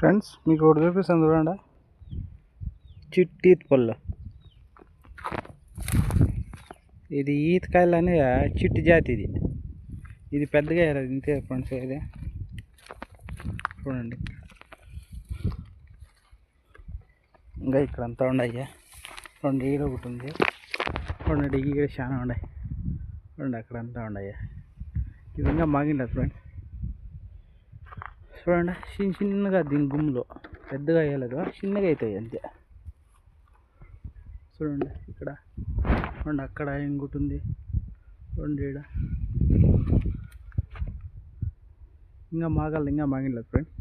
Friends మీకు ఒకటి చూపిస్తాను చూడండి. చిట్టి పళ్ళు. ఇది ఈతకాయలు అనే చిట్టి జాతి. ఇది పెద్దగా అయ్యారు ఇంతే ఫ్రెండ్స్. ఇది చూడండి, ఇంకా ఇక్కడ అంతా ఉన్నాయి. రెండు ఈడ ఒకటి ఉంది, రెండు ఈడ చాలా ఉన్నాయి. రెండు అక్కడంతా ఉన్నాయి. ఇది ఇంకా మాగిండదు ఫ్రెండ్స్. చూడండి, చిన్నగా దీని గుమ్ములో పెద్దగా అయ్యలేదు, చిన్నగా అవుతాయి అంతే. చూడండి ఇక్కడ రెండు, అక్కడ ఇంకోటి ఉంది, రెండు ఈడ ఇంకా మాగిండలేదు ఫ్రెండ్స్.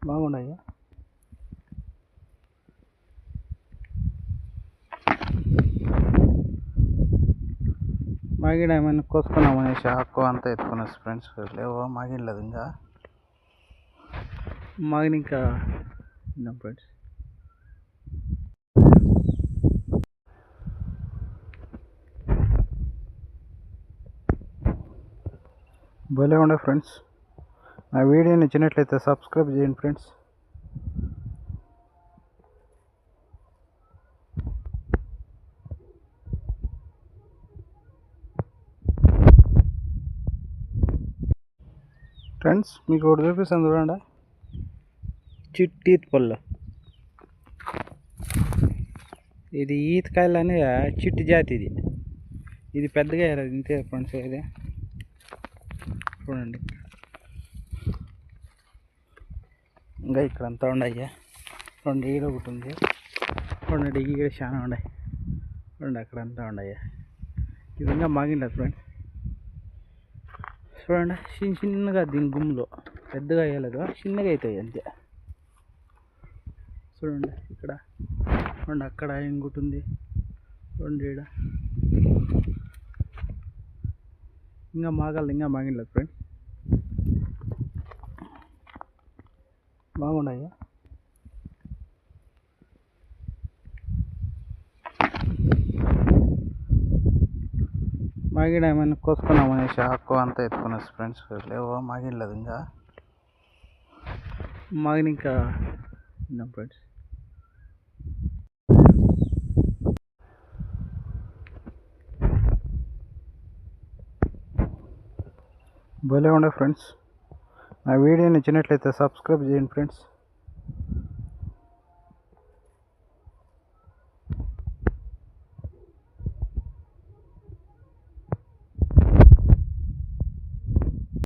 బాగున్నాయి. మాగిడ ఏమైనా కోసుకున్నామనేసి ఆకు అంతా ఎత్తుకునేసి ఫ్రెండ్స్. లేవో మాగిడలేదు, ఇంకా మాగిన ఇంకా ఫ్రెండ్స్. భలే ఉండే ఫ్రెండ్స్. నా వీడియో నచ్చినట్లయితే సబ్స్క్రైబ్ చేయండి ఫ్రెండ్స్. ఫ్రెండ్స్ మీకు ఒకటి చూపిస్తాను చూడండి. చిట్టి పళ్ళు. ఇది ఈతకాయలు అనే చిట్టి జాతి. ఇది పెద్దగా అయ్యారు ఇంతే ఫ్రెండ్స్. ఇది చూడండి, ఇంకా ఇక్కడ అంతా ఉన్నాయి. రెండు ఈడ ఒకటి ఉంది, రెండు ఈడ చాలా ఉన్నాయి. రెండు అక్కడంతా ఉన్నాయి. ఇది ఇంకా మాగిండదు ఫ్రెండ్స్. చూడండి, చిన్నగా దీని గుమ్ములో పెద్దగా అయ్యలేదు, చిన్నగా అవుతాయి అంతే. చూడండి ఇక్కడ రెండు, అక్కడ ఇంకోటి ఉంది, రెండు ఈడ ఇంకా మాగిండలేదు ఫ్రెండ్స్. బాగున్నాయి. మాగిడ ఏమైనా కోసుకున్నామనేసి ఆకు అంతా ఎత్తుకునేసి ఫ్రెండ్స్. లేవో మాగిడలేదు, ఇంకా మాగిన ఇంకా ఫ్రెండ్స్. భలే ఉండే ఫ్రెండ్స్. నా వీడియో నచ్చినట్లయితే సబ్స్క్రైబ్ చేయండి ఫ్రెండ్స్.